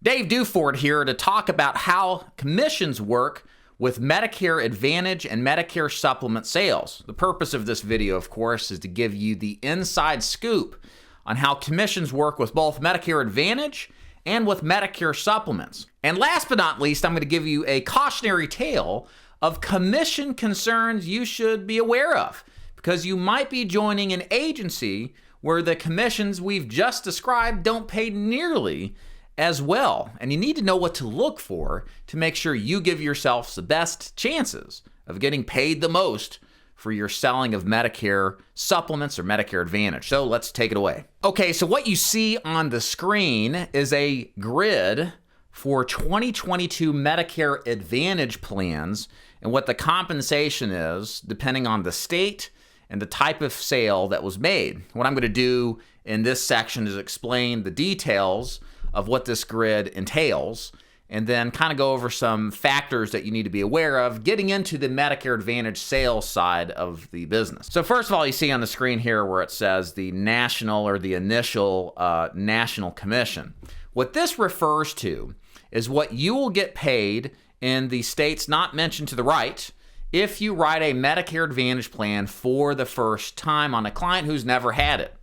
Dave Duford here to talk about how commissions work with Medicare Advantage and Medicare Supplement sales. The purpose of this video, of course, is to give you the inside scoop on how commissions work with both Medicare Advantage and with Medicare Supplements. And last but not least, I'm going to give you a cautionary tale of commission concerns you should be aware of, because you might be joining an agency where the commissions we've just described don't pay nearly as well. And you need to know what to look for to make sure you give yourselves the best chances of getting paid the most for your selling of Medicare Supplements or Medicare Advantage. So let's take it away. Okay, so what you see on the screen is a grid for 2022 Medicare Advantage plans and what the compensation is depending on the state and the type of sale that was made. What I'm going to do in this section is explain the details of what this grid entails, and then kind of go over some factors that you need to be aware of getting into the Medicare Advantage sales side of the business. So first of all, you see on the screen here where it says the national or the initial national commission. What this refers to is what you will get paid in the states not mentioned to the right if you write a Medicare Advantage plan for the first time on a client who's never had it.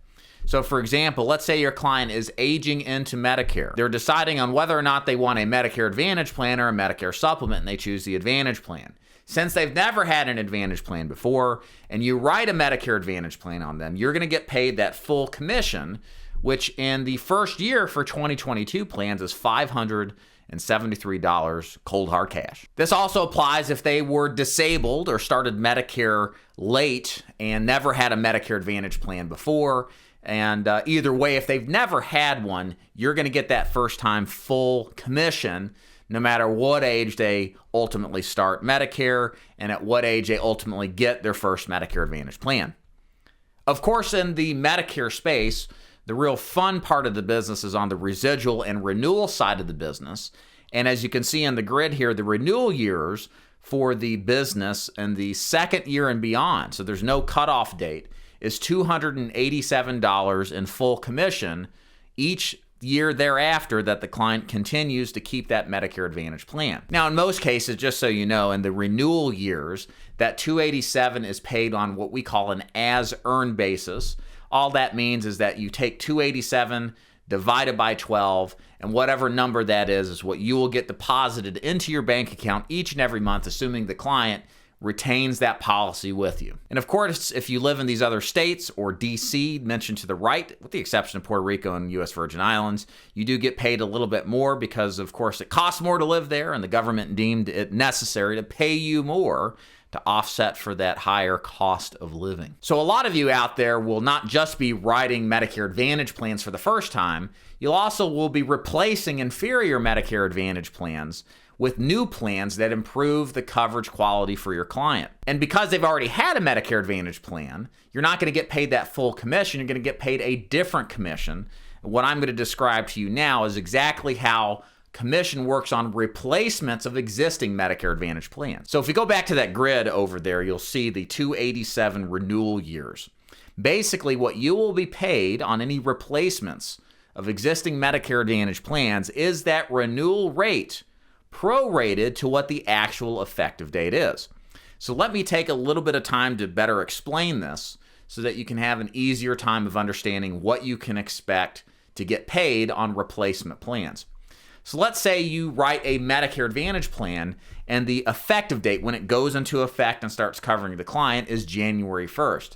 So for example, let's say your client is aging into Medicare. They're deciding on whether or not they want a Medicare Advantage plan or a Medicare Supplement, and they choose the Advantage plan. Since they've never had an Advantage plan before, and you write a Medicare Advantage plan on them, you're gonna get paid that full commission, which in the first year for 2022 plans is $573 cold hard cash. This also applies if they were disabled or started Medicare late and never had a Medicare Advantage plan before. And either way, if they've never had one, you're going to get that first time full commission no matter what age they ultimately start Medicare and at what age they ultimately get their first Medicare Advantage plan. Of course, in the Medicare space, the real fun part of the business is on the residual and renewal side of the business. And as you can see on the grid here, the renewal years for the business and the second year and beyond, so there's no cutoff date, is $287 in full commission each year thereafter that the client continues to keep that Medicare Advantage plan. Now, in most cases, just so you know, in the renewal years, that $287 is paid on what we call an as-earned basis. All that means is that you take $287 divided by 12, and whatever number that is what you will get deposited into your bank account each and every month, assuming the client retains that policy with you. And of course, if you live in these other states or DC mentioned to the right, with the exception of Puerto Rico and U.S. Virgin Islands, you do get paid a little bit more because, of course, it costs more to live there and the government deemed it necessary to pay you more to offset for that higher cost of living. So a lot of you out there will not just be writing Medicare Advantage plans for the first time, you'll also will be replacing inferior Medicare Advantage plans with new plans that improve the coverage quality for your client. And because they've already had a Medicare Advantage plan, you're not going to get paid that full commission, you're going to get paid a different commission. What I'm going to describe to you now is exactly how commission works on replacements of existing Medicare Advantage plans. So if we go back to that grid over there, you'll see the 287 renewal years. Basically, what you will be paid on any replacements of existing Medicare Advantage plans is that renewal rate prorated to what the actual effective date is. So let me take a little bit of time to better explain this so that you can have an easier time of understanding what you can expect to get paid on replacement plans. So let's say you write a Medicare Advantage plan and the effective date when it goes into effect and starts covering the client is January 1st.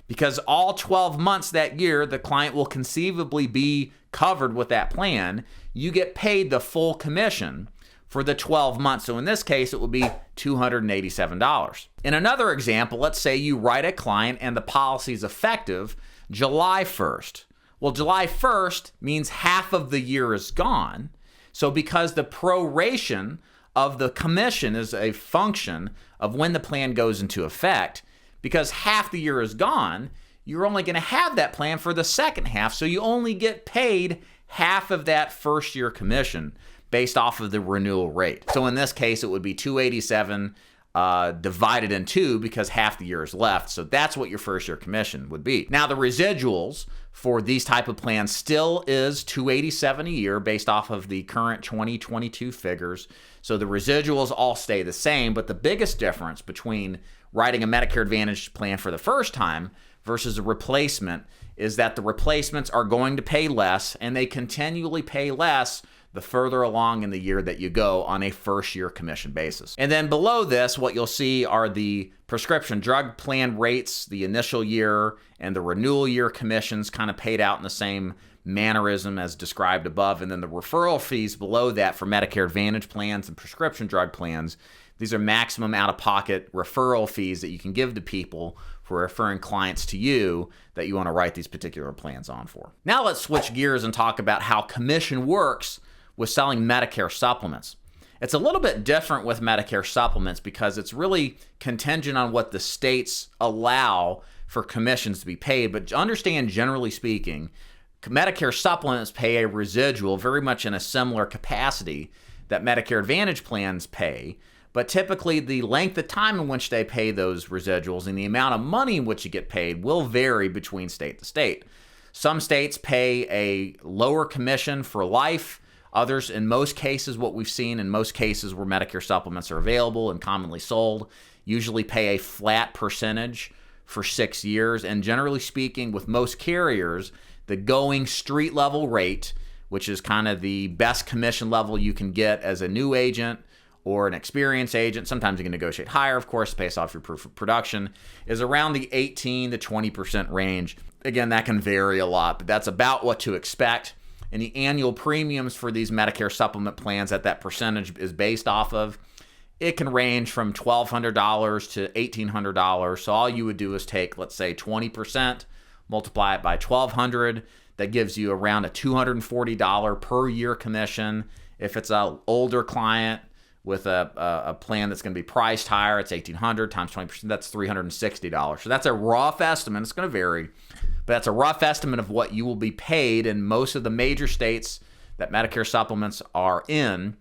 Because all 12 months that year, the client will conceivably be covered with that plan, you get paid the full commission for the 12 months. So in this case, it would be $287. In another example, let's say you write a client and the policy is effective July 1st. Well, July 1st means half of the year is gone. So because the proration of the commission is a function of when the plan goes into effect, because half the year is gone, you're only going to have that plan for the second half. So you only get paid half of that first year commission based off of the renewal rate. So in this case, it would be $287 divided in two because half the year is left. So that's what your first year commission would be. Now, the residuals for these type of plans still is $287 a year based off of the current 2022 figures. So the residuals all stay the same, but the biggest difference between writing a Medicare Advantage plan for the first time versus a replacement is that the replacements are going to pay less, and they continually pay less the further along in the year that you go on a first year commission basis. And then below this, what you'll see are the prescription drug plan rates, the initial year and the renewal year commissions kind of paid out in the same mannerism as described above. And then the referral fees below that for Medicare Advantage plans and prescription drug plans. These are maximum out-of-pocket referral fees that you can give to people for referring clients to you that you want to write these particular plans on for. Now let's switch gears and talk about how commission works with selling Medicare supplements. It's a little bit different with Medicare supplements because it's really contingent on what the states allow for commissions to be paid. But understand, generally speaking, Medicare supplements pay a residual very much in a similar capacity that Medicare Advantage plans pay. But typically, the length of time in which they pay those residuals and the amount of money in which you get paid will vary between state to state. Some states pay a lower commission for life. Others, in most cases, what we've seen in most cases where Medicare supplements are available and commonly sold, usually pay a flat percentage for 6 years. And generally speaking, with most carriers, the going street level rate, which is kind of the best commission level you can get as a new agent or an experienced agent, sometimes you can negotiate higher, of course, based off your proof of production, is around the 18 to 20% range. Again, that can vary a lot, but that's about what to expect. And the annual premiums for these Medicare supplement plans that percentage is based off of, it can range from $1,200 to $1,800. So all you would do is take, let's say, 20%, multiply it by $1,200. That gives you around a $240 per year commission. If it's an older client with a plan that's going to be priced higher, it's $1,800 times 20%. That's $360. So that's a rough estimate. It's going to vary. But that's a rough estimate of what you will be paid in most of the major states that Medicare supplements are in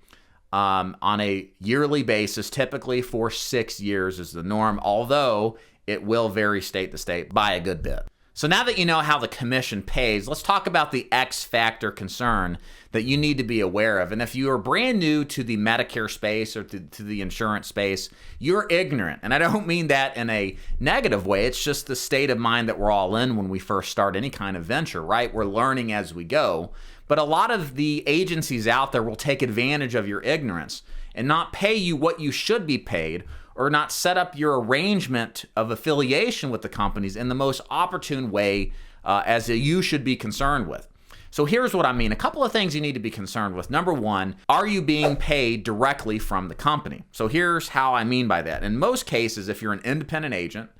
on a yearly basis, typically for 6 years is the norm, although it will vary state to state by a good bit. So now that you know how the commission pays, let's talk about the X factor concern that you need to be aware of. And if you are brand new to the Medicare space or to the insurance space, you're ignorant. And I don't mean that in a negative way. It's just the state of mind that we're all in when we first start any kind of venture, right? We're learning as we go. But a lot of the agencies out there will take advantage of your ignorance and not pay you what you should be paid, or not set up your arrangement of affiliation with the companies in the most opportune way as you should be concerned with. So here's what I mean. A couple of things you need to be concerned with. Number one, are you being paid directly from the company? So here's how I mean by that. In most cases, if you're an independent agent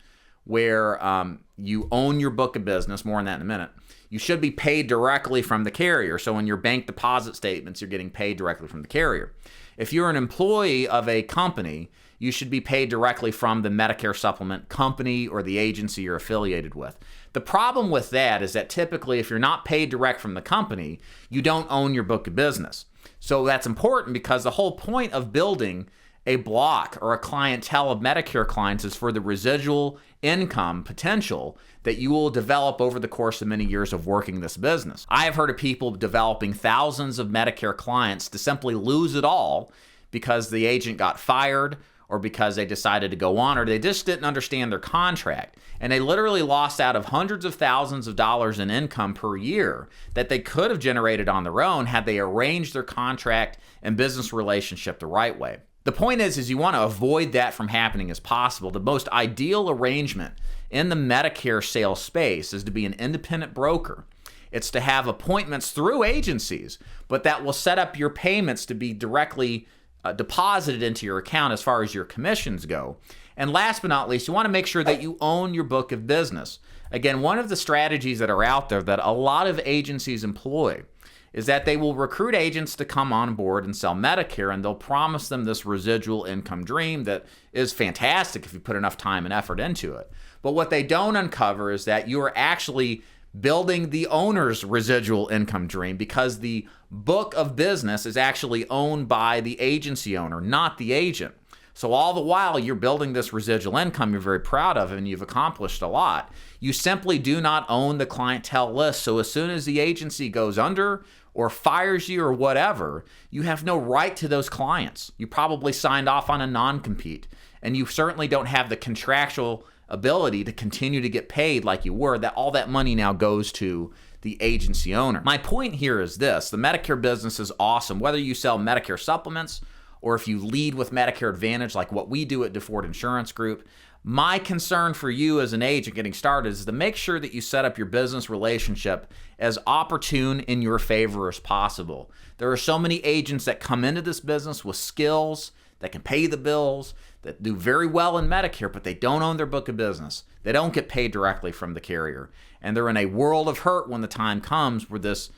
where you own your book of business, more on that in a minute, you should be paid directly from the carrier. So in your bank deposit statements, you're getting paid directly from the carrier. If you're an employee of a company, you should be paid directly from the Medicare supplement company or the agency you're affiliated with. The problem with that is that typically if you're not paid direct from the company, you don't own your book of business. So that's important because the whole point of building a block or a clientele of Medicare clients is for the residual income potential that you will develop over the course of many years of working this business. I have heard of people developing thousands of Medicare clients to simply lose it all because the agent got fired or because they decided to go on, or they just didn't understand their contract. And they literally lost out of hundreds of thousands of dollars in income per year that they could have generated on their own had they arranged their contract and business relationship the right way. The point is you want to avoid that from happening as possible. The most ideal arrangement in the Medicare sales space is to be an independent broker. It's to have appointments through agencies, but that will set up your payments to be directly deposited into your account as far as your commissions go. And last but not least, you want to make sure that you own your book of business. Again, one of the strategies that are out there that a lot of agencies employ is that they will recruit agents to come on board and sell Medicare, and they'll promise them this residual income dream that is fantastic if you put enough time and effort into it. But what they don't uncover is that you are actually building the owner's residual income dream because the book of business is actually owned by the agency owner, not the agent. So all the while you're building this residual income you're very proud of and you've accomplished a lot. You simply do not own the clientele list. So as soon as the agency goes under or fires you or whatever, you have no right to those clients. You probably signed off on a non-compete, and you certainly don't have the contractual ability to continue to get paid like you were. That all that money now goes to the agency owner. My point here is this: the Medicare business is awesome. Whether you sell Medicare supplements or if you lead with Medicare Advantage like what we do at DeFord Insurance Group, my concern for you as an agent getting started is to make sure that you set up your business relationship as opportune in your favor as possible. There are so many agents that come into this business with skills, that can pay the bills, that do very well in Medicare, but they don't own their book of business. They don't get paid directly from the carrier. And they're in a world of hurt when the time comes where this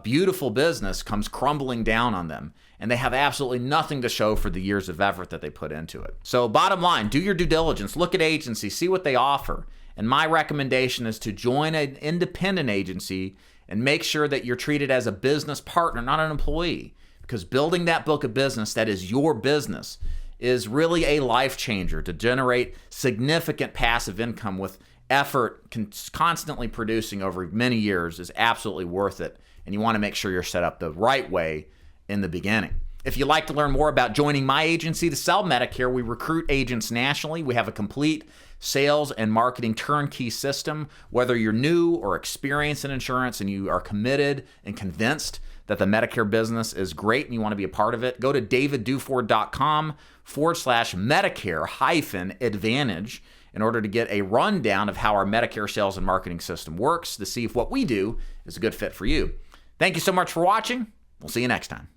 beautiful business comes crumbling down on them, and they have absolutely nothing to show for the years of effort that they put into it. So bottom line, do your due diligence, look at agencies, see what they offer. And my recommendation is to join an independent agency and make sure that you're treated as a business partner, not an employee, because building that book of business that is your business is really a life changer to generate significant passive income with effort constantly producing over many years is absolutely worth it. And you want to make sure you're set up the right way in the beginning. If you'd like to learn more about joining my agency to sell Medicare, we recruit agents nationally. We have a complete sales and marketing turnkey system. Whether you're new or experienced in insurance and you are committed and convinced that the Medicare business is great and you want to be a part of it, go to davidduford.com/Medicare-Advantage in order to get a rundown of how our Medicare sales and marketing system works to see if what we do is a good fit for you. Thank you so much for watching. We'll see you next time.